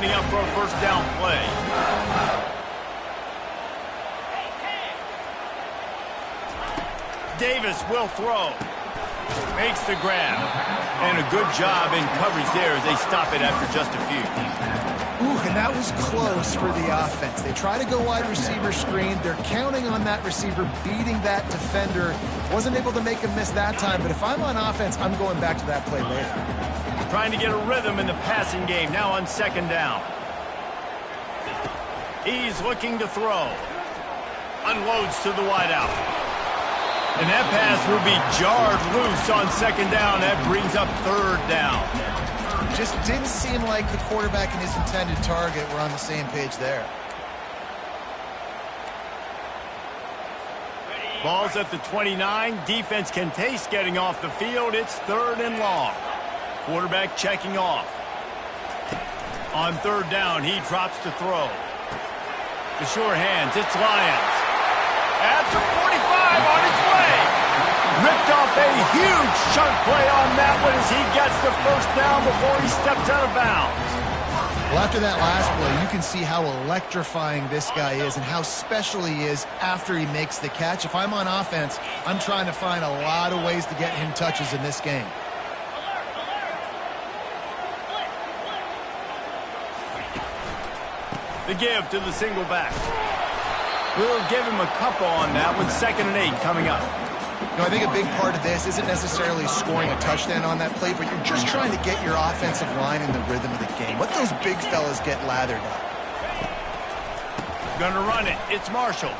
lining up for a first down play. Davis will throw. Makes the grab. And a good job in coverage there as they stop it after just a few. Ooh, and that was close for the offense. They try to go wide receiver screen. They're counting on that receiver beating that defender. Wasn't able to make him miss that time, but if I'm on offense, I'm going back to that play later. Trying to get a rhythm in the passing game, now on second down. He's looking to throw. Unloads to the wideout. And that pass will be jarred loose on second down. That brings up third down. Just didn't seem like the quarterback and his intended target were on the same page there. Ball's at the 29. Defense can taste getting off the field. It's third and long. Quarterback checking off. On third down, he drops to throw. The sure hands, it's Lions. At the 45 on its way. Ripped off a huge chunk play on that one as he gets the first down before he steps out of bounds. Well, after that last play, you can see how electrifying this guy is and how special he is after he makes the catch. If I'm on offense, I'm trying to find a lot of ways to get him touches in this game. The give to the single back. We'll give him a couple on that with 2nd and 8 coming up. You know, I think a big part of this isn't necessarily scoring a touchdown on that play, but you're just trying to get your offensive line in the rhythm of the game. Let those big fellas get lathered up. Gonna run it. It's Marshall.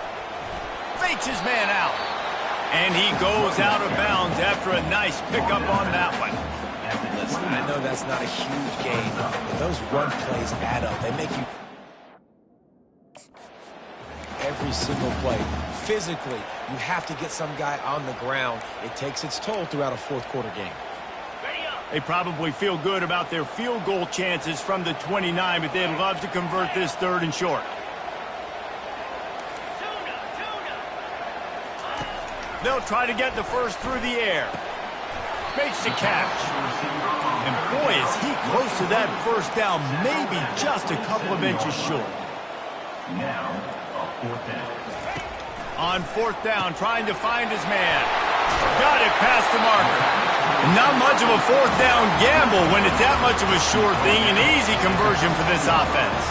Fakes his man out. And he goes out of bounds after a nice pickup on that one. Listen, I know that's not a huge gain, but those run plays add up. They make you every single play. Physically, you have to get some guy on the ground. It takes its toll throughout a fourth-quarter game. They probably feel good about their field goal chances from the 29, but they'd love to convert this third and short. They'll try to get the first through the air. Makes the catch. And boy, is he close to that first down, maybe just a couple of inches short. Now, fourth down. On fourth down, trying to find his man. Got it past the marker. And not much of a fourth down gamble when it's that much of a sure thing. An easy conversion for this offense.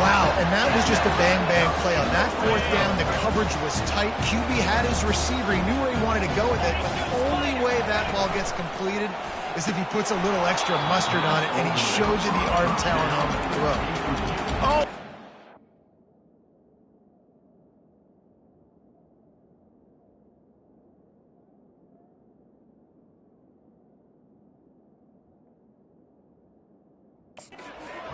Wow, and that was just a bang-bang play. On that fourth down, the coverage was tight. QB had his receiver. He knew where he wanted to go with it. But the only way that ball gets completed is if he puts a little extra mustard on it, and he shows you the arm talent on the throw. Oh!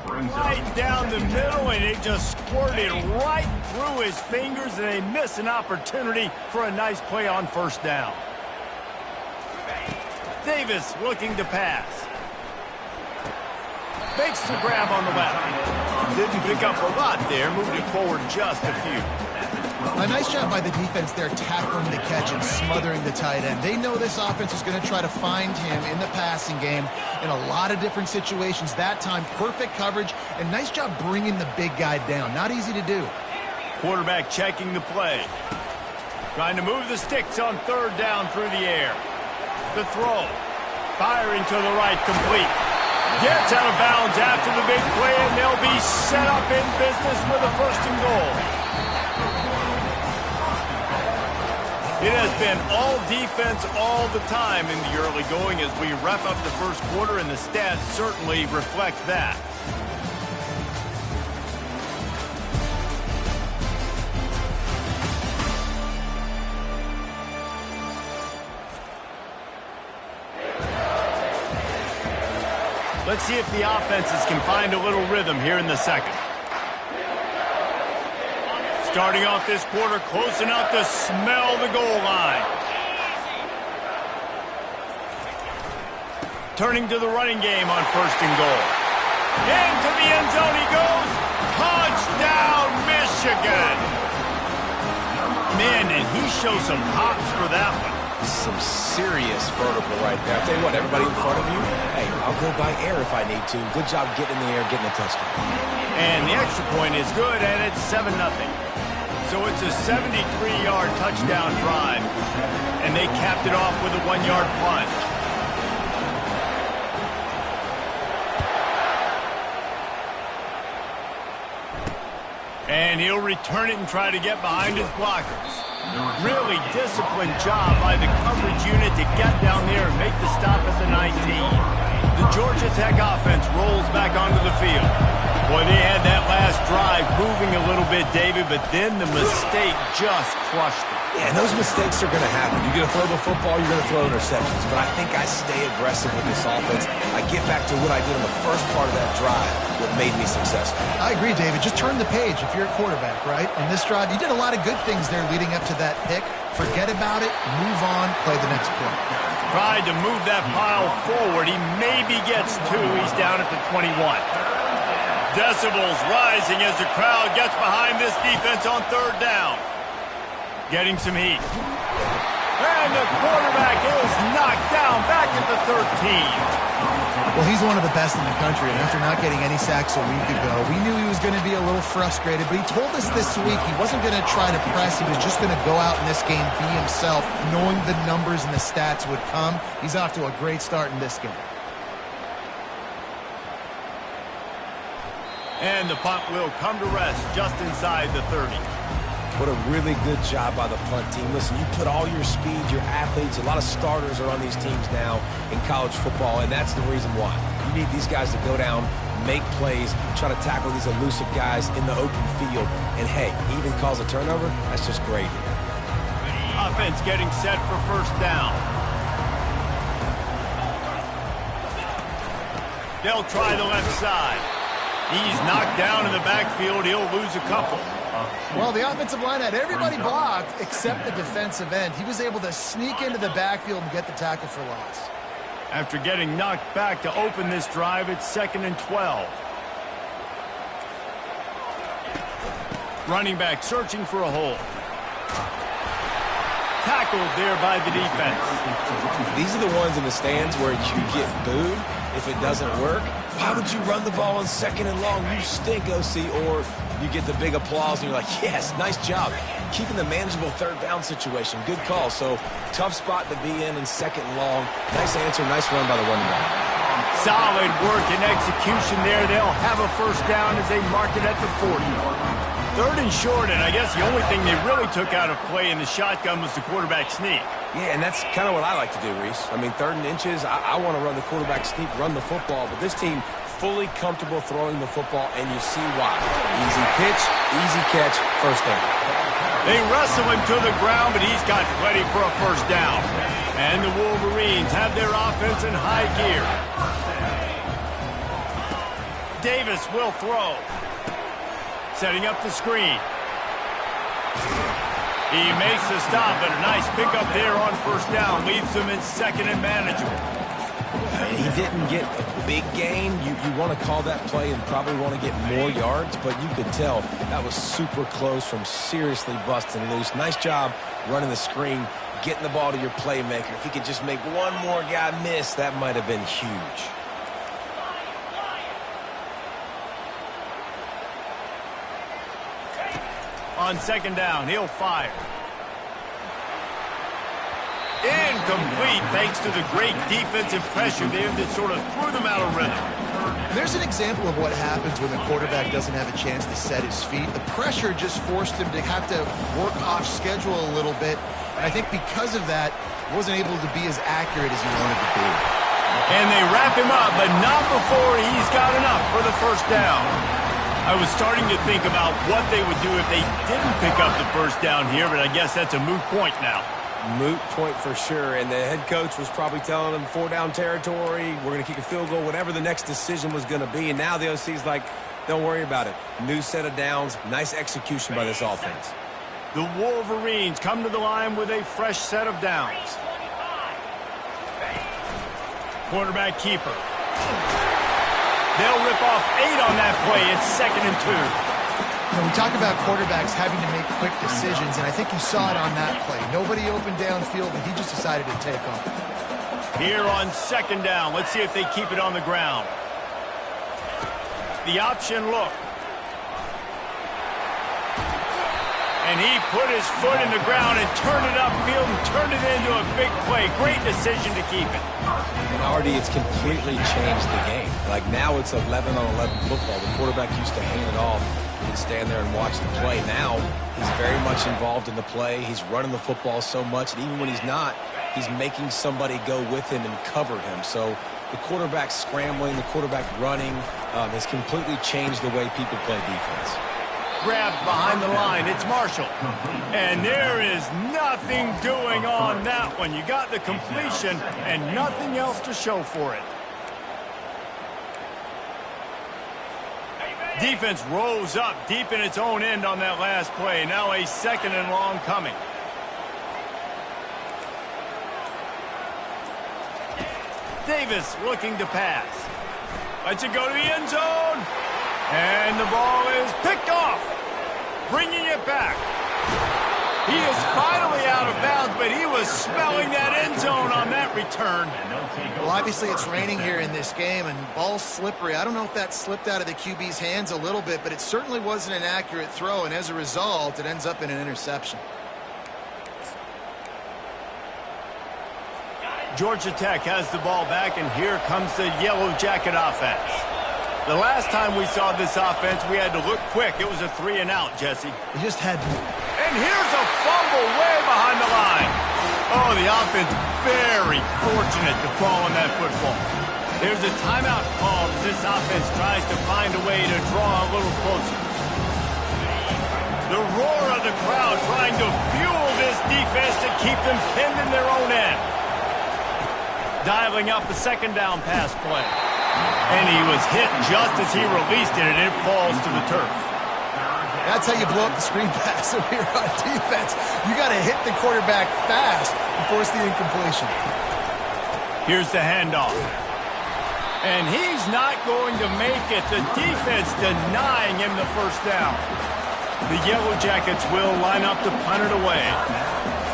Right down the middle, and it just squirted right through his fingers, and they miss an opportunity for a nice play on first down. Davis looking to pass. Makes the grab on the left. Didn't pick up a lot there, moved it forward just a few. A nice job by the defense there, tackling the catch and smothering the tight end. They know this offense is going to try to find him in the passing game in a lot of different situations. That time, perfect coverage, and nice job bringing the big guy down. Not easy to do. Quarterback checking the play. Trying to move the sticks on third down through the air. The throw. Firing to the right, complete. Gets out of bounds after the big play, and they'll be set up in business with a first and goal. It has been all defense all the time in the early going as we wrap up the first quarter, and the stats certainly reflect that. Let's see if the offenses can find a little rhythm here in the second. Starting off this quarter close enough to smell the goal line. Turning to the running game on first and goal. Into the end zone he goes. Touchdown, Michigan. Man, did he show some hops for that one. Some serious vertical right there. I'll tell you what, everybody in front of you, hey, I'll go by air if I need to. Good job getting in the air, getting a touchdown. And the extra point is good, and it's 7-0. So it's a 73-yard touchdown drive, and they capped it off with a 1-yard punt. And he'll return it and try to get behind his blockers. Really disciplined job by the coverage unit to get down there and make the stop at the 19. The Georgia Tech offense rolls back onto the field. Boy, they had that last drive moving a little bit, David, but then the mistake just crushed them. Yeah, and those mistakes are going to happen. You're going to throw the football, you're going to throw interceptions. But I think I stay aggressive with this offense. I get back to what I did in the first part of that drive that made me successful. I agree, David. Just turn the page if you're a quarterback, right? On this drive, you did a lot of good things there leading up to that pick. Forget about it, move on, play the next play. Tried to move that pile forward. He maybe gets 2. He's down at the 21. Decibels rising as the crowd gets behind this defense on 3rd down. Getting some heat. And the quarterback is knocked down back at the 13. Well, he's one of the best in the country, and after not getting any sacks a week ago, we knew he was going to be a little frustrated, but he told us this week he wasn't going to try to press. He was just going to go out in this game, be himself, knowing the numbers and the stats would come. He's off to a great start in this game. And the punt will come to rest just inside the 30. What a really good job by the punt team. Listen, you put all your speed, your athletes, a lot of starters are on these teams now in college football, and that's the reason why. You need these guys to go down, make plays, try to tackle these elusive guys in the open field. And, hey, even cause a turnover, that's just great. Offense getting set for 1st down. They'll try the left side. He's knocked down in the backfield. He'll lose a couple. Well, the offensive line had everybody blocked except the defensive end. He was able to sneak into the backfield and get the tackle for loss. After getting knocked back to open this drive, it's 2nd and 12. Running back searching for a hole. Tackled there by the defense. These are the ones in the stands where you get booed if it doesn't work. Why would you run the ball on 2nd and long? You stink, OC. Or you get the big applause and you're like, yes, nice job. Keeping the manageable 3rd down situation. Good call. So tough spot to be in 2nd and long. Nice answer, nice run by the running back. Solid work and execution there. They'll have a 1st down as they mark it at the 40. 3rd and short, and I guess the only thing they really took out of play in the shotgun was the quarterback sneak. Yeah, and that's kind of what I like to do, Reese. I mean, 3rd and inches, I want to run the quarterback sneak, run the football, but this team fully comfortable throwing the football, and you see why. Easy pitch, easy catch, 1st down. They wrestle him to the ground, but he's got plenty for a 1st down. And the Wolverines have their offense in high gear. Davis will throw. Setting up the screen. He makes the stop, but a nice pickup there on 1st down. Leaves them in 2nd and manageable. And he didn't get a big gain. You want to call that play and probably want to get more yards, but you could tell that was super close from seriously busting loose. Nice job running the screen, getting the ball to your playmaker. If he could just make one more guy miss, that might have been huge. On 2nd down, he'll fire. Incomplete, thanks to the great defensive pressure there that sort of threw them out of rhythm. There's an example of what happens when the quarterback doesn't have a chance to set his feet. The pressure just forced him to have to work off schedule a little bit. And I think because of that, he wasn't able to be as accurate as he wanted to be. And they wrap him up, but not before he's got enough for the 1st down. I was starting to think about what they would do if they didn't pick up the 1st down here, but I guess that's a moot point now. Moot point for sure, and the head coach was probably telling them 4-down territory, we're going to kick a field goal, whatever the next decision was going to be, and now the OC's like, don't worry about it. New set of downs, nice execution by this offense. The Wolverines come to the line with a fresh set of downs. Quarterback keeper. They'll rip off 8 on that play. It's 2nd and 2. You know, we talk about quarterbacks having to make quick decisions, and I think you saw it on that play. Nobody opened downfield, and he just decided to take off. Here on second down, let's see if they keep it on the ground. The option look. And he put his foot in the ground and turned it upfield and turned it into a big play. Great decision to keep it. And already it's completely changed the game. Like now it's 11-on-11 football. The quarterback used to hand it off and stand there and watch the play. Now he's very much involved in the play. He's running the football so much, and even when he's not, he's making somebody go with him and cover him. So the quarterback scrambling, the quarterback running has completely changed the way people play defense. Grabbed behind the line. It's Marshall. And there is nothing doing on that one. You got the completion and nothing else to show for it. Defense rose up deep in its own end on that last play. Now a second and long coming. Davis looking to pass. Lets it go to the end zone. And the ball is picked off. Bringing it back. He is finally out of bounds, but he was smelling that end zone on that return. Well, obviously it's raining here in this game, and ball's slippery. I don't know if that slipped out of the QB's hands a little bit, but it certainly wasn't an accurate throw, and as a result, it ends up in an interception. Georgia Tech has the ball back, and here comes the Yellow Jacket offense. The last time we saw this offense, we had to look quick. It was a 3-and-out, Jesse. He just had to. And here's a fumble way behind the line. Oh, the offense very fortunate to fall on that football. There's a timeout called as this offense tries to find a way to draw a little closer. The roar of the crowd trying to fuel this defense to keep them pinned in their own end. Dialing up the second down pass play. And he was hit just as he released it, and it falls to the turf. That's how you blow up the screen pass when you're on defense. You got to hit the quarterback fast and force the incompletion. Here's the handoff. And he's not going to make it. The defense denying him the first down. The Yellow Jackets will line up to punt it away.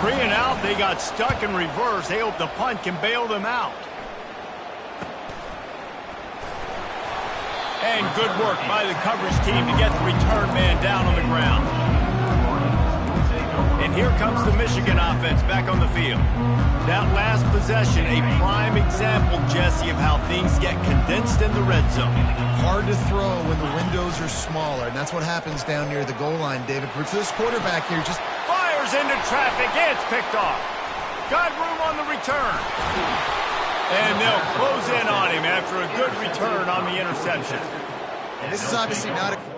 3-and-out, they got stuck in reverse. They hope the punt can bail them out. And good work by the coverage team to get the return man down on the ground. And here comes the Michigan offense back on the field. That last possession, a prime example, Jesse, of how things get condensed in the red zone. Hard to throw when the windows are smaller, and that's what happens down near the goal line, David. But for this quarterback here, just fires into traffic. It's picked off. Got room on the return. And they'll close in on him after a good return on the interception. This is obviously not a...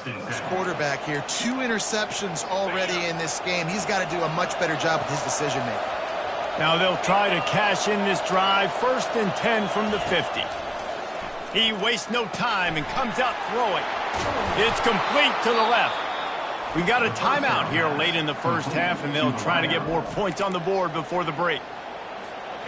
This quarterback here, 2 interceptions already in this game. He's got to do a much better job with his decision-making. Now they'll try to cash in this drive. 1st and 10 from the 50. He wastes no time and comes out throwing. It's complete to the left. We got a timeout here late in the first half, and they'll try to get more points on the board before the break.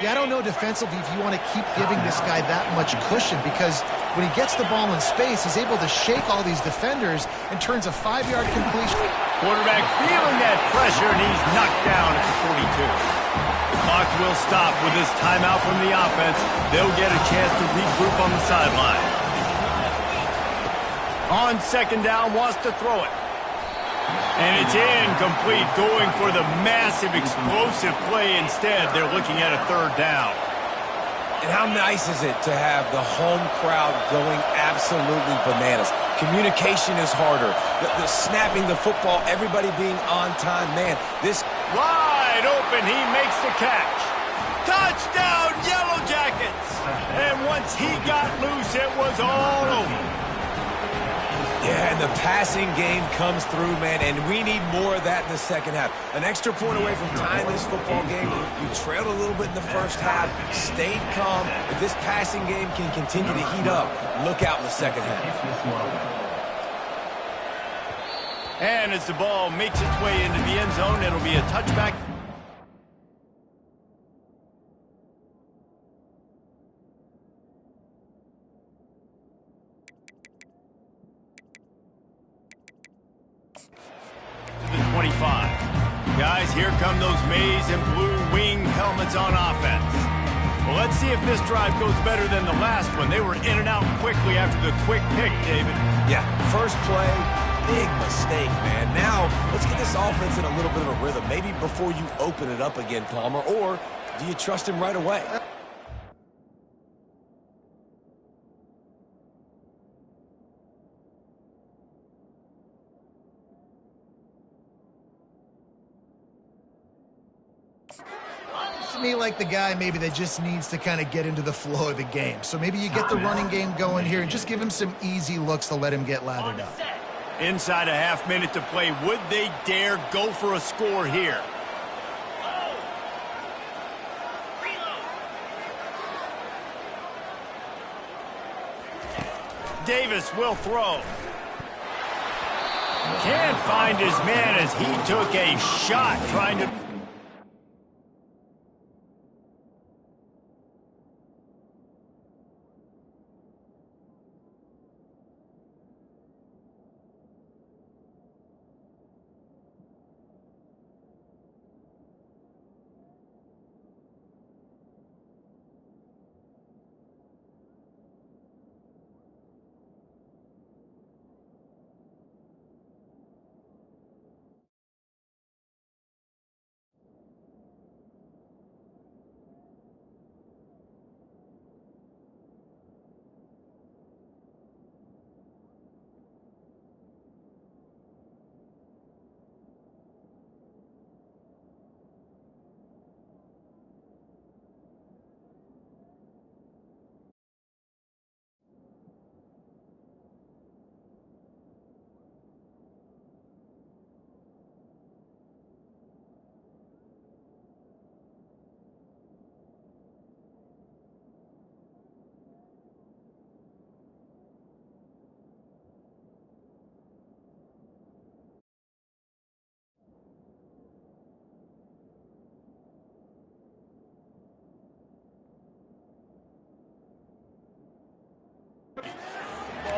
Yeah, I don't know defensively if you want to keep giving this guy that much cushion, because when he gets the ball in space, he's able to shake all these defenders and turns a 5-yard completion. Quarterback feeling that pressure, and he's knocked down at the 42. Clock will stop with this timeout from the offense. They'll get a chance to regroup on the sideline. On second down, wants to throw it. And it's incomplete, going for the massive, explosive play instead. They're looking at a 3rd down. And how nice is it to have the home crowd going absolutely bananas? Communication is harder. The snapping the football, everybody being on time. Man, this... Wide open, he makes the catch. Touchdown, Yellow Jackets! And once he got loose, it was all over. the passing game comes through, man, and we need more of that in the second half. An extra point away from tying this football game. You trailed a little bit in the first half, stayed calm. If this passing game can continue to heat up, look out in the second half. And as the ball makes its way into the end zone, it'll be a touchback. To the 25. Guys, here come those maize and blue wing helmets on offense. Well, let's see if this drive goes better than the last one. They were in and out quickly after the quick pick, David. Yeah, first play, big mistake, man. Now, let's get this offense in a little bit of a rhythm. Maybe before you open it up again, Palmer, or do you trust him right away? To me, like the guy maybe that just needs to kind of get into the flow of the game. So maybe you get the running game going here and just give him some easy looks to let him get lathered up. Inside a half minute to play. Would they dare go for a score here? Davis will throw. Can't find his man as he took a shot trying to...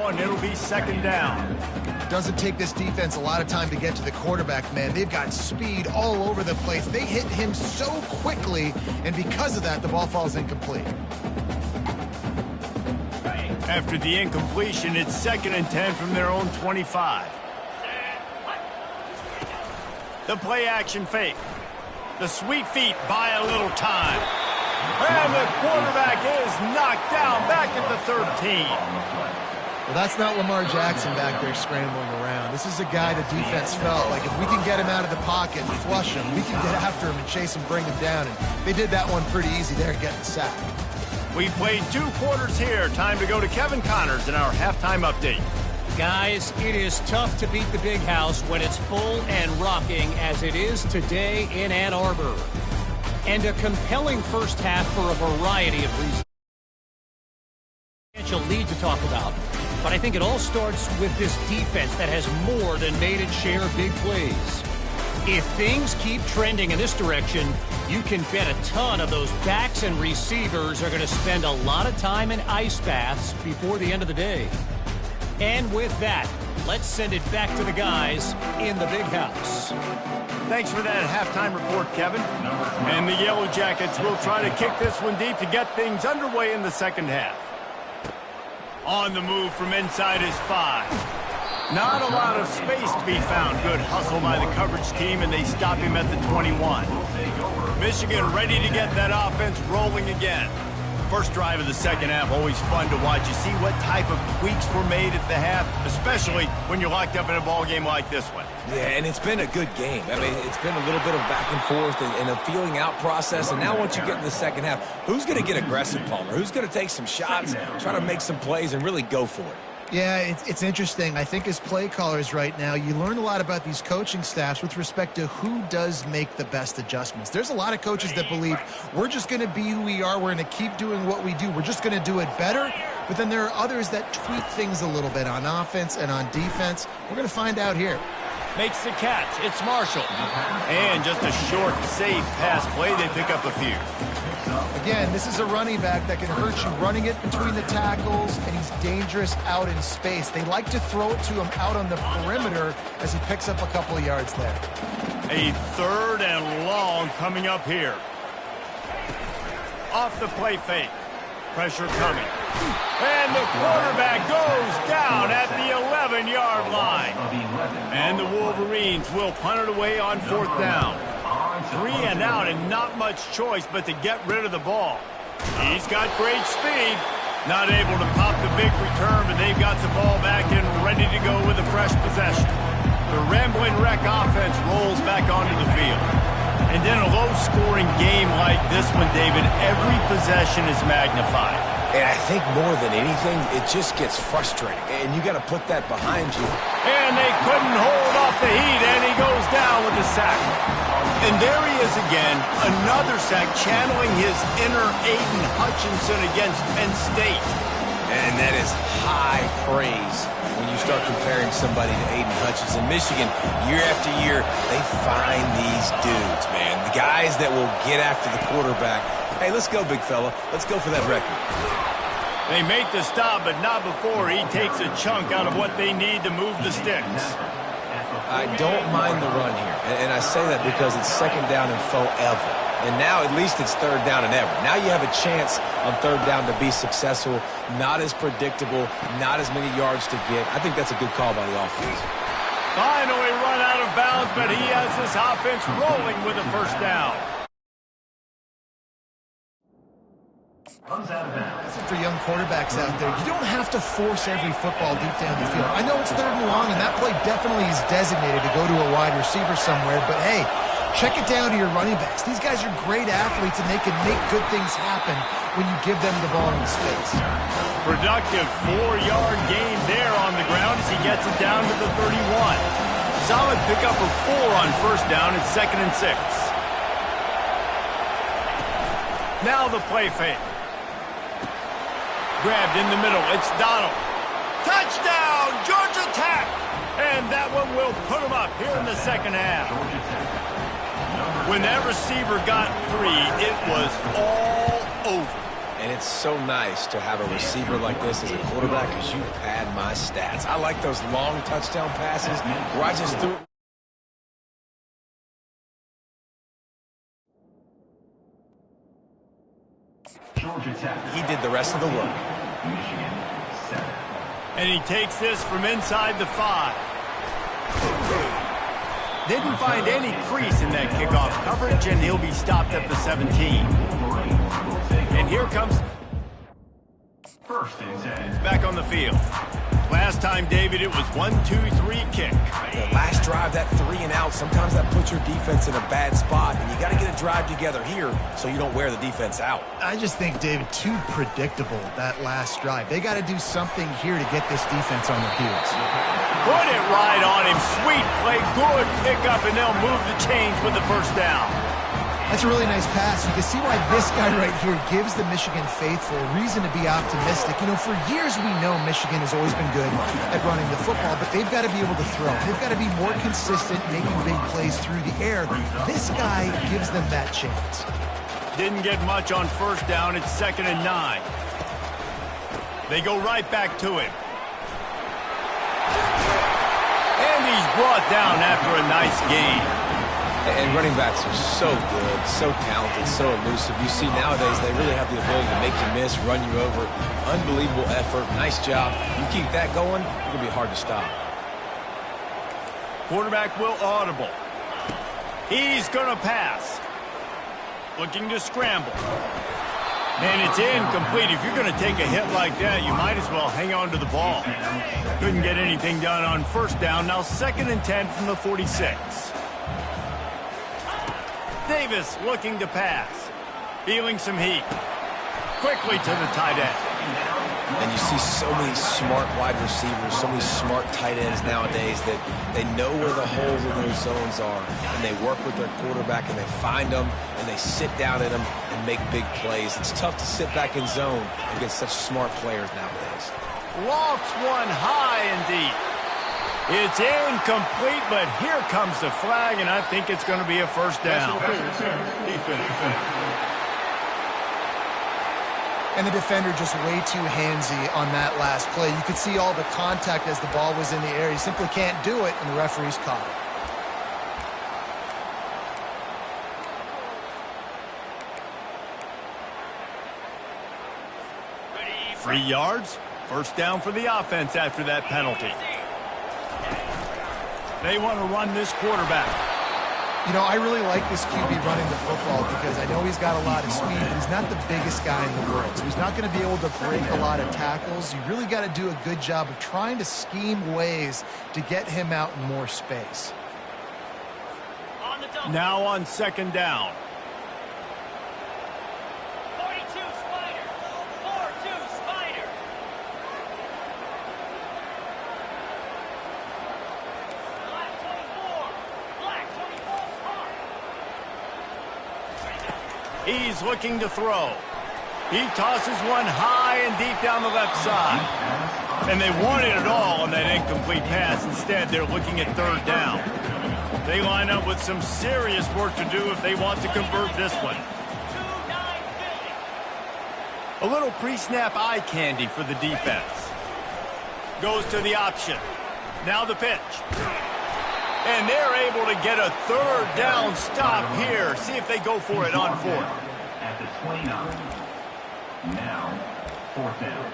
And it'll be second down. It doesn't take this defense a lot of time to get to the quarterback, man. They've got speed all over the place. They hit him so quickly, and because of that, the ball falls incomplete. After the incompletion, it's 2nd and 10 from their own 25. The play action fake. The sweet feet buy a little time. And the quarterback is knocked down back at the 13. Well, that's not Lamar Jackson back there scrambling around. This is a guy the defense felt like if we can get him out of the pocket and flush him, we can get after him and chase him, bring him down. And they did that one pretty easy there, getting the sack. We played 2 quarters here. Time to go to Kevin Connors in our halftime update. Guys, it is tough to beat the big house when it's full and rocking as it is today in Ann Arbor. And a compelling first half for a variety of reasons. Potential lead to talk about. But I think it all starts with this defense that has more than made its share of big plays. If things keep trending in this direction, you can bet a ton of those backs and receivers are going to spend a lot of time in ice baths before the end of the day. And with that, let's send it back to the guys in the big house. Thanks for that halftime report, Kevin. And the Yellow Jackets will try to kick this one deep to get things underway in the second half. On the move from inside his 5. Not a lot of space to be found. Good hustle by the coverage team, and they stop him at the 21. Michigan ready to get that offense rolling again. First drive of the second half, always fun to watch. You see what type of tweaks were made at the half, especially when you're locked up in a ball game like this one. Yeah, and it's been a good game. I mean, it's been a little bit of back and forth and a feeling out process. And now once you get in the second half, who's going to get aggressive, Palmer? Who's going to take some shots, try to make some plays, and really go for it? Yeah, it's interesting. I think as play callers right now, you learn a lot about these coaching staffs with respect to who does make the best adjustments. There's a lot of coaches that believe we're just going to be who we are. We're going to keep doing what we do. We're just going to do it better. But then there are others that tweak things a little bit on offense and on defense. We're going to find out here. Makes the catch. It's Marshall. And just a short, safe pass play. They pick up a few. Again, this is a running back that can hurt you running it between the tackles, and he's dangerous out in space. They like to throw it to him out on the perimeter as he picks up a couple of yards there. A 3rd and long coming up here. Off the play fake. Pressure coming. And the quarterback goes down at the 11-yard line. And the Wolverines will punt it away on 4th down. 3 and out, and not much choice but to get rid of the ball. He's got great speed. Not able to pop the big return, but they've got the ball back and ready to go with a fresh possession. The Rambling Wreck offense rolls back onto the field. And in a low-scoring game like this one, David, every possession is magnified. And I think more than anything, it just gets frustrating. And you got to put that behind you. And they couldn't hold off the heat, and he goes down with a sack. And there he is again, another sack, channeling his inner Aiden Hutchinson against Penn State. And that is high praise when you start comparing somebody to Aiden Hutchinson. Michigan, year after year, they find these dudes, man. The guys that will get after the quarterback. Hey, let's go, big fella. Let's go for that record. They make the stop, but not before he takes a chunk out of what they need to move the sticks. I don't mind the run here, and I say that because it's 2nd down and forever. And now at least it's 3rd down and ever. Now you have a chance on 3rd down to be successful, not as predictable, not as many yards to get. I think that's a good call by the offense. Finally run out of bounds, but he has this offense rolling with a 1st down. That's it for young quarterbacks out there. You don't have to force every football deep down the field. I know it's 3rd and long, and that play definitely is designated to go to a wide receiver somewhere, but hey, check it down to your running backs. These guys are great athletes, and they can make good things happen when you give them the ball in space. Productive 4-yard gain there on the ground as he gets it down to the 31. Solid pickup of 4 on 1st down. It's 2nd and 6. Now the play fake. Grabbed in the middle. It's Donald. Touchdown, Georgia Tech! And that one will put him up here in the 2nd half. When that receiver got 3, it was all over. And it's so nice to have a receiver like this as a quarterback because you pad my stats. I like those long touchdown passes where I just threw... He did the rest of the work. And he takes this from inside the 5. Didn't find any crease in that kickoff coverage, and he'll be stopped at the 17. And here comes... 1st and 10. Back on the field. Last time, David, it was 1-2-3 kick. The last drive, that 3 and out, sometimes that puts your defense in a bad spot, and you got to get a drive together here so you don't wear the defense out. I just think, David, too predictable, that last drive. They got to do something here to get this defense on their heels. Put it right on him. Sweet play, good pickup, and they'll move the chains with the 1st down. That's a really nice pass. You can see why this guy right here gives the Michigan faithful a reason to be optimistic. You know, for years we know Michigan has always been good at running the football, but they've got to be able to throw. They've got to be more consistent, making big plays through the air. This guy gives them that chance. Didn't get much on 1st down. It's 2nd and 9. They go right back to him. And he's brought down after a nice gain. And running backs are so good, so talented, so elusive. You see nowadays they really have the ability to make you miss, run you over. Unbelievable effort. Nice job. You keep that going, it's going to be hard to stop. Quarterback will audible. He's going to pass. Looking to scramble. And it's incomplete. If you're going to take a hit like that, you might as well hang on to the ball. Couldn't get anything done on 1st down. Now 2nd and 10 from the 46. Davis looking to pass. Feeling some heat. Quickly to the tight end. And you see so many smart wide receivers, so many smart tight ends nowadays that they know where the holes in those zones are, and they work with their quarterback, and they find them, and they sit down in them and make big plays. It's tough to sit back in zone against such smart players nowadays. Lofts one high and deep. It's incomplete, but here comes the flag, and I think it's going to be a first down. And the defender just way too handsy on that last play. You could see all the contact as the ball was in the air. He simply can't do it, and the referee's caught it. 3 yards. First down for the offense after that penalty. They want to run this quarterback. You know, I really like this QB running the football because I know he's got a lot of speed, but he's not the biggest guy in the world. So he's not going to be able to break a lot of tackles. You really got to do a good job of trying to scheme ways to get him out in more space. Now on second down. He's looking to throw. He tosses one high and deep down the left side. And they wanted it all on that incomplete pass. Instead, they're looking at third down. They line up with some serious work to do if they want to convert this one. A little pre-snap eye candy for the defense. Goes to the option. Now the pitch. And they're able to get a third down stop here. See if they go for it on fourth. At the 29. Now, fourth down.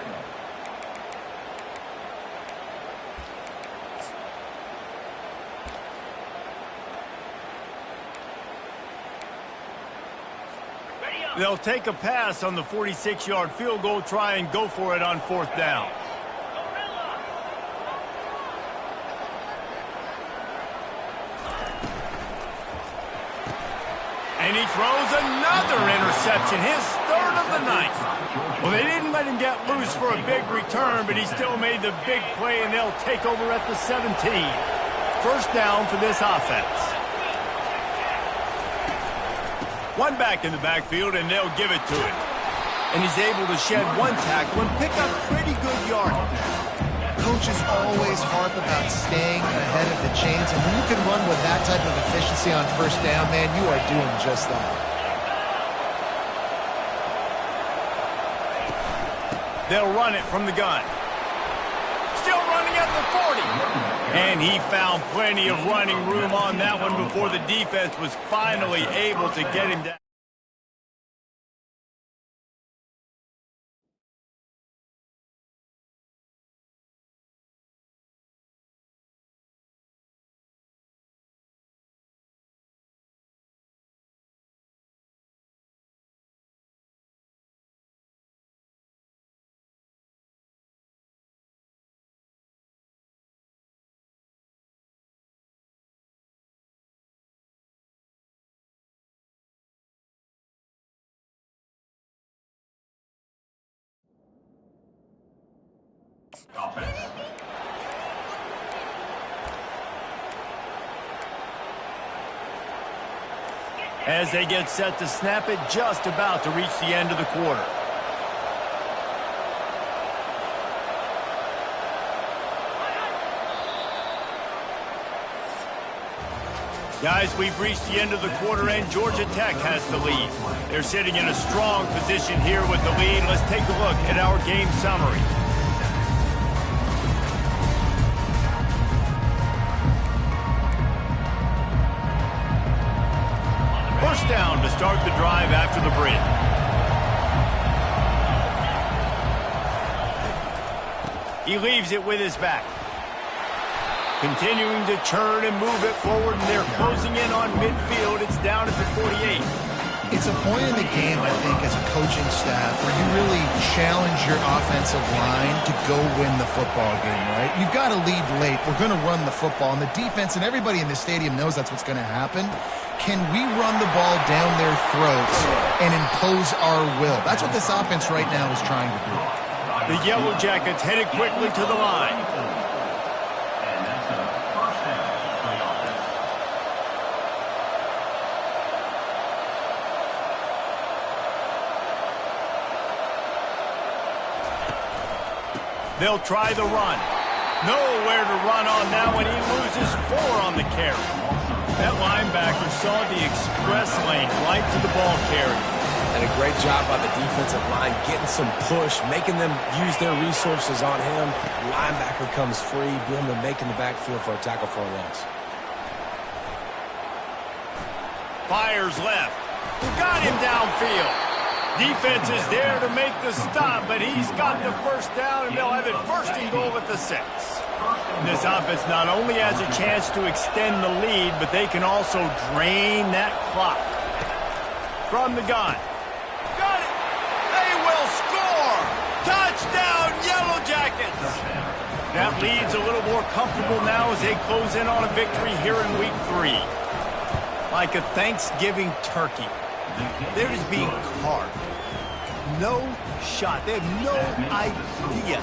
They'll take a pass on the 46-yard field goal, try and go for it on fourth down. And he throws another interception, his third of the night. Well, they didn't let him get loose for a big return, but he still made the big play, and they'll take over at the 17. First down for this offense. One back in the backfield, and they'll give it to him. And he's able to shed one tackle and pick up pretty good yardage. Coaches always harp about staying ahead of the chains, and when you can run with that type of efficiency on first down, man, you are doing just that. They'll run it from the gun. Still running at the 40. And he found plenty of running room on that one before the defense was finally able to get him down. Offense. As they get set to snap it, just about to reach the end of the quarter. Guys, we've reached the end of the quarter, and Georgia Tech has the lead. They're sitting in a strong position here with the lead. Let's take a look at our game summary. First down to start the drive after the bridge. He leaves it with his back. Continuing to turn and move it forward, and they're closing in on midfield. It's down at the 48. It's a point in the game, I think, as a coaching staff, where you really challenge your offensive line to go win the football game, right? You've got to lead late. We're going to run the football, and the defense and everybody in the stadium knows that's what's going to happen. Can we run the ball down their throats and impose our will? That's what this offense right now is trying to do. The Yellow Jackets headed quickly to the line. And that's a first down for the offense. They'll try the run. Nowhere to run on now when he loses 4 on the carry. That linebacker saw the express lane right to the ball carrier. And a great job by the defensive line getting some push, making them use their resources on him. Linebacker comes free, boom, and making the backfield for a tackle for a loss. Fires left. Got him downfield. Defense is there to make the stop, but he's got the first down, and they'll have it first and goal at the 6. This offense not only has a chance to extend the lead, but they can also drain that clock. From the gun. Got it! They will score! Touchdown, Yellow Jackets! That lead's a little more comfortable now as they close in on a victory here in Week 3. Like a Thanksgiving turkey. They're just being carved. No shot. They have no idea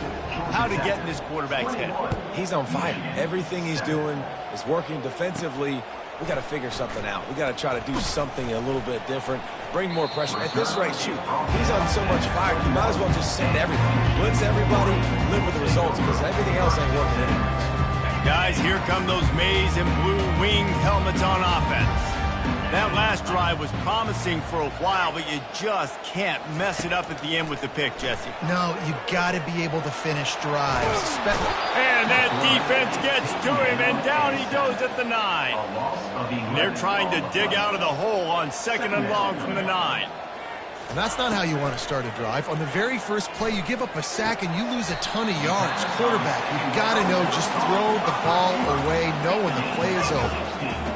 how to get in this quarterback's head. He's on fire. Everything he's doing is working defensively. We got to figure something out. We got to try to do something a little bit different, bring more pressure. At this rate, shoot, he's on so much fire, you might as well just send everybody. Blitz everybody, live with the results, because everything else ain't working anyway. Guys, here come those maize and blue winged helmets on offense. That last drive was promising for a while, but you just can't mess it up at the end with the pick, Jesse. No, you got to be able to finish drives. And that defense gets to him, and down he goes at the 9. They're trying to dig out of the hole on 2nd and long from the 9. And that's not how you want to start a drive. On the very first play, you give up a sack and you lose a ton of yards. Quarterback, you've got to know, just throw the ball away, know when the play is over.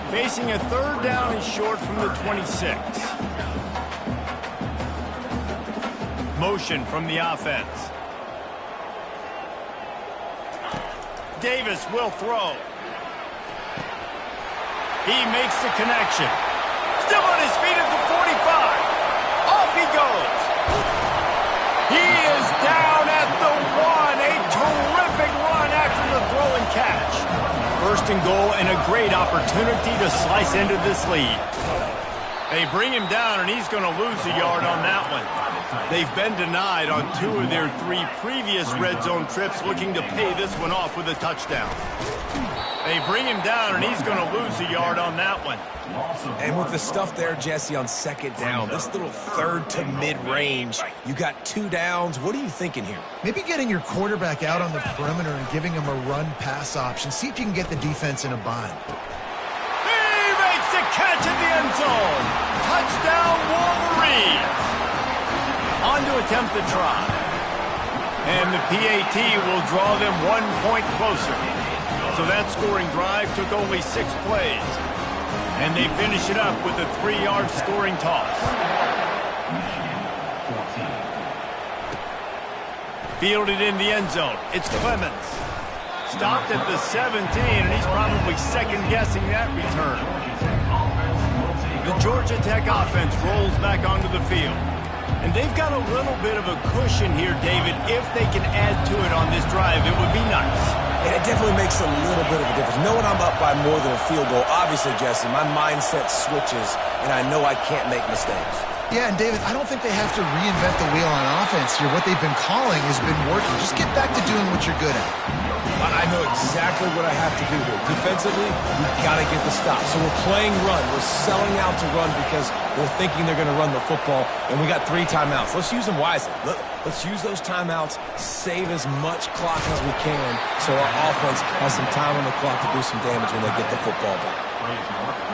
Facing a 3rd down and short from the 26. Motion from the offense. Davis will throw. He makes the connection. Still on his feet at the 45. Off he goes. He is down at the 1. A terrific run after the throw and catch. First and goal and a great opportunity to slice into this lead. They bring him down, and he's going to lose a yard on that one. They've been denied on 2 of their 3 previous red zone trips, looking to pay this one off with a touchdown. They bring him down, and he's going to lose a yard on that one. And with the stuff there, Jesse, on 2nd down, this little 3rd to mid-range, you got 2 downs. What are you thinking here? Maybe getting your quarterback out on the perimeter and giving him a run-pass option. See if you can get the defense in a bind. He makes the catch in the end zone. Touchdown, Wolverines. On to attempt the try. And the PAT will draw them 1 point closer. So that scoring drive took only 6 plays. And they finish it up with a 3-yard scoring toss. Fielded in the end zone. It's Clemens. Stopped at the 17, and he's probably second-guessing that return. The Georgia Tech offense rolls back onto the field. And they've got a little bit of a cushion here, David. If they can add to it on this drive, it would be nice. And it definitely makes a little bit of a difference. Knowing I'm up by more than a field goal, obviously, Jesse, my mindset switches, and I know I can't make mistakes. Yeah, and David, I don't think they have to reinvent the wheel on offense here. What they've been calling has been working. Just get back to doing what you're good at. I know exactly what I have to do here. Defensively, we've got to get the stop. So we're playing run. We're selling out to run because we're thinking they're going to run the football, and we got 3 timeouts. Let's use them wisely. Let's use those timeouts, save as much clock as we can so our offense has some time on the clock to do some damage when they get the football back.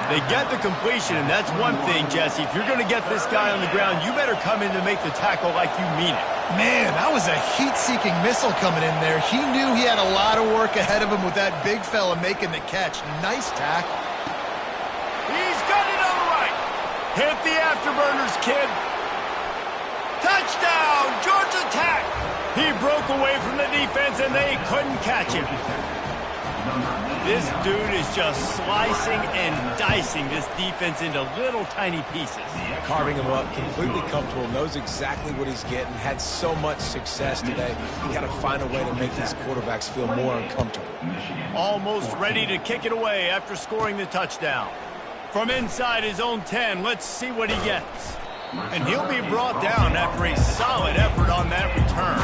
They get the completion, and that's one thing, Jesse. If you're going to get this guy on the ground, you better come in to make the tackle like you mean it. Man, that was a heat-seeking missile coming in there. He knew he had a lot of work ahead of him with that big fella making the catch. Nice tackle. He's got it on the right. Hit the afterburners, kid. Touchdown, Georgia Tech. He broke away from the defense, and they couldn't catch him. This dude is just slicing and dicing this defense into little tiny pieces. Carving him up, completely comfortable, knows exactly what he's getting, had so much success today. You got to find a way to make these quarterbacks feel more uncomfortable. Almost ready to kick it away after scoring the touchdown. From inside his own 10, let's see what he gets. And he'll be brought down after a solid effort on that return.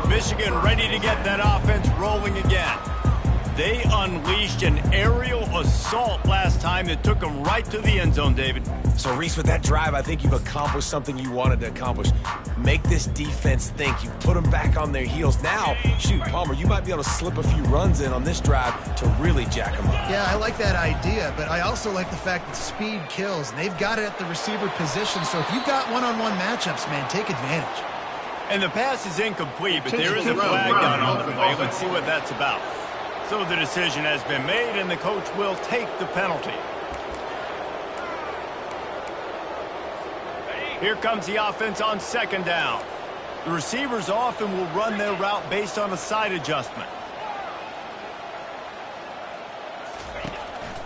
Michigan ready to get that offense rolling again. They unleashed an aerial assault last time that took them right to the end zone, David. So, Reese, with that drive, I think you've accomplished something you wanted to accomplish. Make this defense think. You put them back on their heels. Now, shoot, Palmer, you might be able to slip a few runs in on this drive to really jack them up. Yeah, I like that idea, but I also like the fact that speed kills, and they've got it at the receiver position. So if you've got one-on-one matchups, man, take advantage. And the pass is incomplete, but there is a flag down on the play. Let's see what that's about. So the decision has been made, and the coach will take the penalty. Here comes the offense on second down. The receivers often will run their route based on a side adjustment.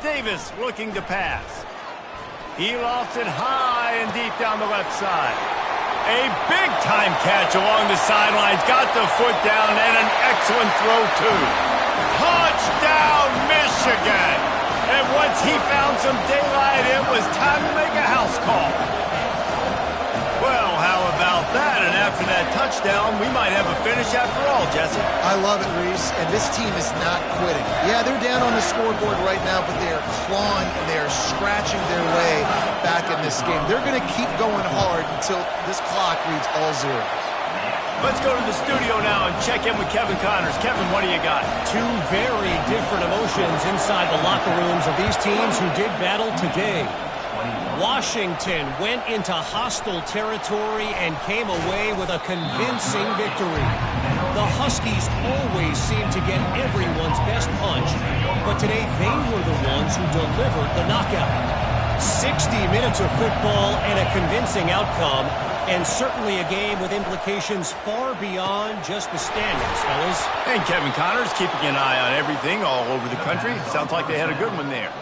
Davis looking to pass. He lofts it high and deep down the left side. A big-time catch along the sidelines. Got the foot down and an excellent throw, too. Touchdown, Michigan! And once he found some daylight, it was time to make a house call. Well, how about that? And after that touchdown, we might have a finish after all, Jesse. I love it, Reese, and this team is not quitting. Yeah, they're down on the scoreboard right now, but they are clawing and they are scratching their way back in this game. They're going to keep going hard until this clock reads all zeros. Let's go to the studio now and check in with Kevin Connors. Kevin, what do you got? Two very different emotions inside the locker rooms of these teams who did battle today. Washington went into hostile territory and came away with a convincing victory. The Huskies always seem to get everyone's best punch, but today they were the ones who delivered the knockout. 60 minutes of football and a convincing outcome, and certainly a game with implications far beyond just the standings, fellas. And Kevin Connors keeping an eye on everything all over the country. Sounds like they had a good one there.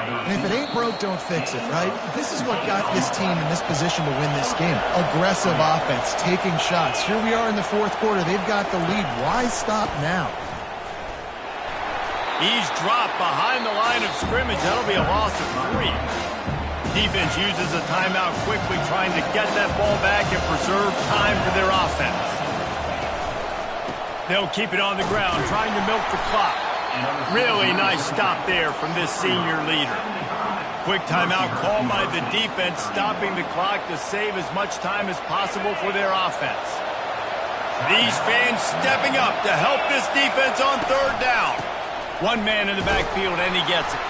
And if it ain't broke, don't fix it, right? This is what got this team in this position to win this game. Aggressive offense, taking shots. Here we are in the fourth quarter. They've got the lead. Why stop now? He's dropped behind the line of scrimmage. That'll be a loss of 3. Defense uses a timeout quickly, trying to get that ball back and preserve time for their offense. They'll keep it on the ground, trying to milk the clock. Really nice stop there from this senior leader. Quick timeout called by the defense, stopping the clock to save as much time as possible for their offense. These fans stepping up to help this defense on third down. One man in the backfield, and he gets it.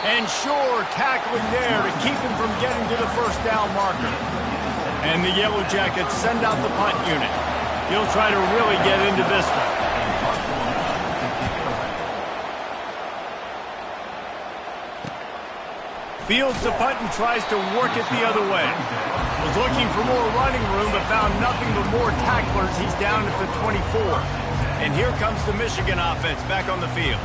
And sure, tackling there to keep him from getting to the first down marker. And the Yellow Jackets send out the punt unit. He'll try to really get into this one. Fields the punt and tries to work it the other way. Was looking for more running room, but found nothing but more tacklers. He's down at the 24. And here comes the Michigan offense back on the field.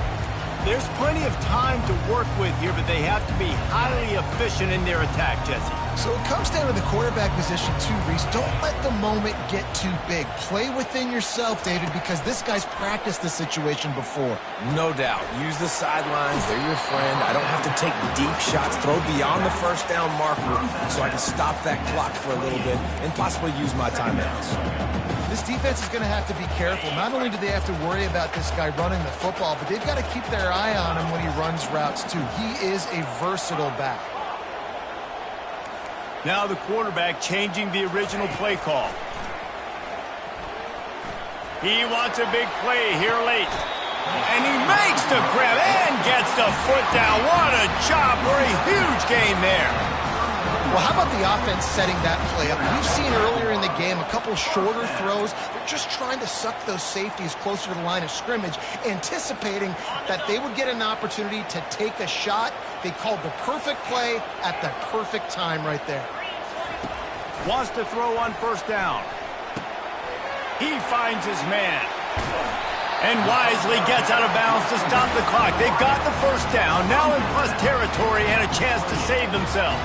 There's plenty of time to work with here, but they have to be highly efficient in their attack, Jesse. So it comes down to the quarterback position too, Reese. Don't let the moment get too big. Play within yourself, David, because this guy's practiced this situation before. No doubt. Use the sidelines. They're your friend. I don't have to take deep shots. Throw beyond the first down marker so I can stop that clock for a little bit and possibly use my timeouts. This defense is going to have to be careful. Not only do they have to worry about this guy running the football, but they've got to keep their eye on him when he runs routes too. He is a versatile back. Now the quarterback changing the original play call. He wants a big play here late. And he makes the grab and gets the foot down. What a job for a huge gain there. Well, how about the offense setting that play up? We've seen earlier in the game a couple shorter throws. They're just trying to suck those safeties closer to the line of scrimmage, anticipating that they would get an opportunity to take a shot. They called the perfect play at the perfect time right there. Wants to throw on first down. He finds his man. And wisely gets out of bounds to stop the clock. They've got the first down, now in plus territory and a chance to save themselves.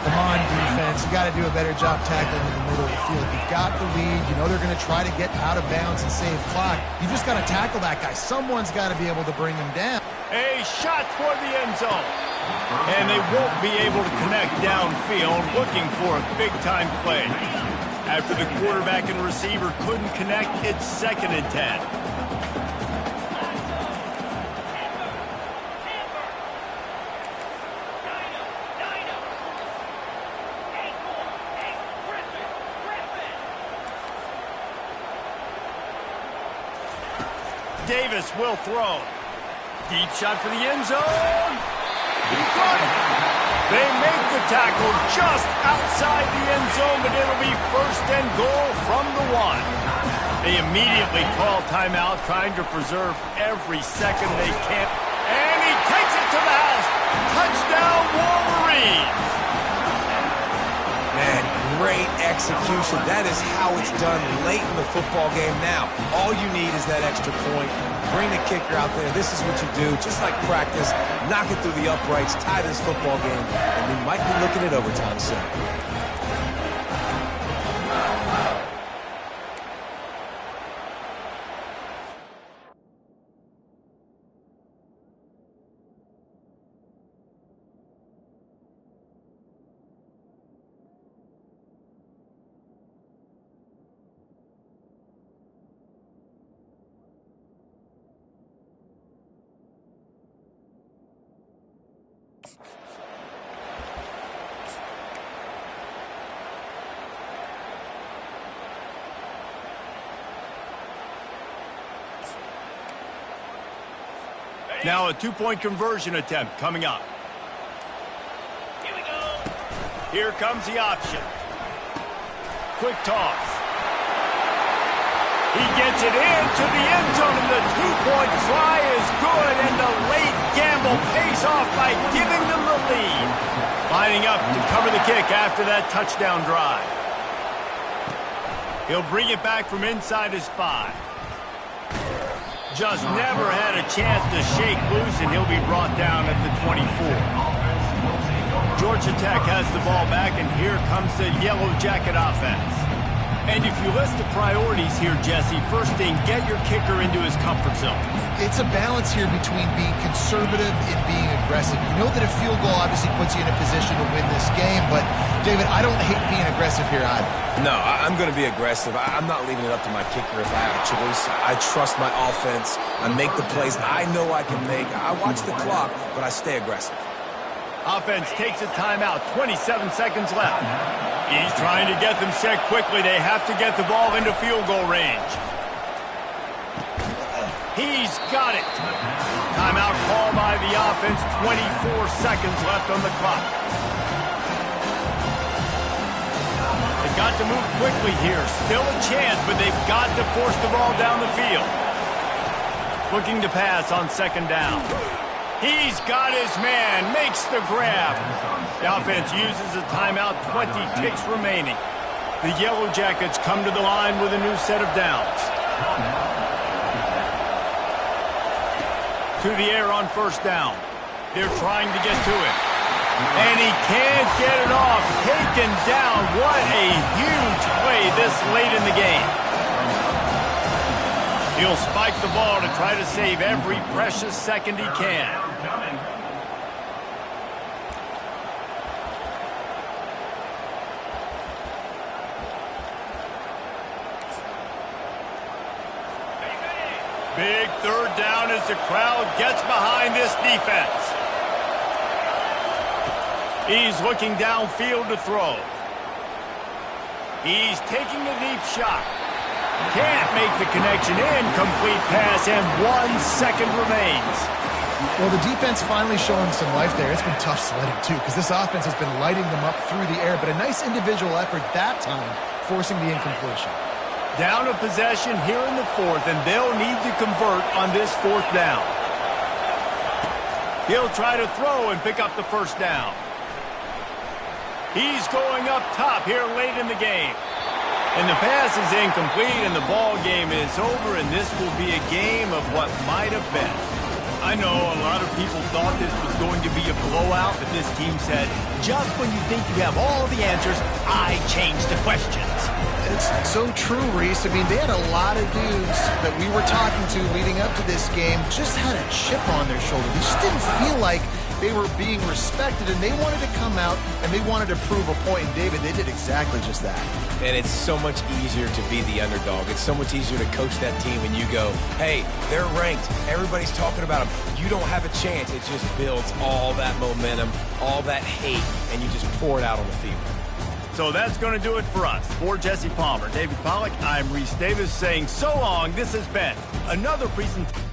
Come on, defense. You got to do a better job tackling in the middle of the field. You've got the lead. You know they're going to try to get out of bounds and save clock. You just got to tackle that guy. Someone's got to be able to bring him down. A shot toward the end zone. And they won't be able to connect downfield, looking for a big-time play. After the quarterback and receiver couldn't connect, it's 2nd and 10. Davis will throw. Deep shot for the end zone. He got it. They make the tackle just outside the end zone, but it'll be 1st and goal from the 1. They immediately call timeout, trying to preserve every second they can. And he takes it to the house. Touchdown, Wolverines. Man, great execution. That is how it's done late in the football game now. All you need is that extra point. Bring the kicker out there. This is what you do. Just like practice, knock it through the uprights, tie this football game, and we might be looking at overtime soon. Now a 2-point conversion attempt coming up. Here we go. Here comes the option. Quick toss. He gets it into the end zone, and the 2-point try is good, and the late gamble pays off by giving them the lead. Lining up to cover the kick after that touchdown drive. He'll bring it back from inside his 5. Just never had a chance to shake loose, and he'll be brought down at the 24. Georgia Tech has the ball back, and here comes the Yellow Jacket offense. And if you list the priorities here, Jesse, first thing, get your kicker into his comfort zone. It's a balance here between being conservative and being aggressive. You know that a field goal obviously puts you in a position to win this game, but, David, I don't hate being aggressive here either. No, I'm going to be aggressive. I'm not leaving it up to my kicker if I have a choice. I trust my offense. I make the plays I know I can make. I watch the clock, but I stay aggressive. Offense takes a timeout, 27 seconds left. He's trying to get them set quickly. They have to get the ball into field goal range. He's got it. Timeout call by the offense, 24 seconds left on the clock. They've got to move quickly here. Still a chance, but they've got to force the ball down the field. Looking to pass on 2nd down. He's got his man, makes the grab. The offense uses a timeout, 20 ticks remaining. The Yellow Jackets come to the line with a new set of downs. To the air on 1st down. They're trying to get to it. And he can't get it off. Taken down. What a huge play this late in the game. He'll spike the ball to try to save every precious second he can. Big 3rd down as the crowd gets behind this defense. He's looking downfield to throw. He's taking a deep shot. Can't make the connection. Incomplete pass, and 1 second remains. Well, the defense finally showing some life there. It's been tough sledding, too, because this offense has been lighting them up through the air, but a nice individual effort that time, forcing the incompletion. Down a possession here in the 4th, and they'll need to convert on this 4th down. He'll try to throw and pick up the 1st down. He's going up top here late in the game. And the pass is incomplete, and the ball game is over, and this will be a game of what might have been. I know a lot of people thought this was going to be a blowout, but this team said, just when you think you have all the answers, I change the questions. It's so true, Reese. I mean, they had a lot of dudes that we were talking to leading up to this game just had a chip on their shoulder. They just didn't feel like they were being respected, and they wanted to come out, and they wanted to prove a point. And, David, they did exactly just that. And it's so much easier to be the underdog. It's so much easier to coach that team and you go, hey, they're ranked. Everybody's talking about them. You don't have a chance. It just builds all that momentum, all that hate, and you just pour it out on the field. So that's going to do it for us. For Jesse Palmer, David Pollack, I'm Reese Davis saying so long. This has been another presentation.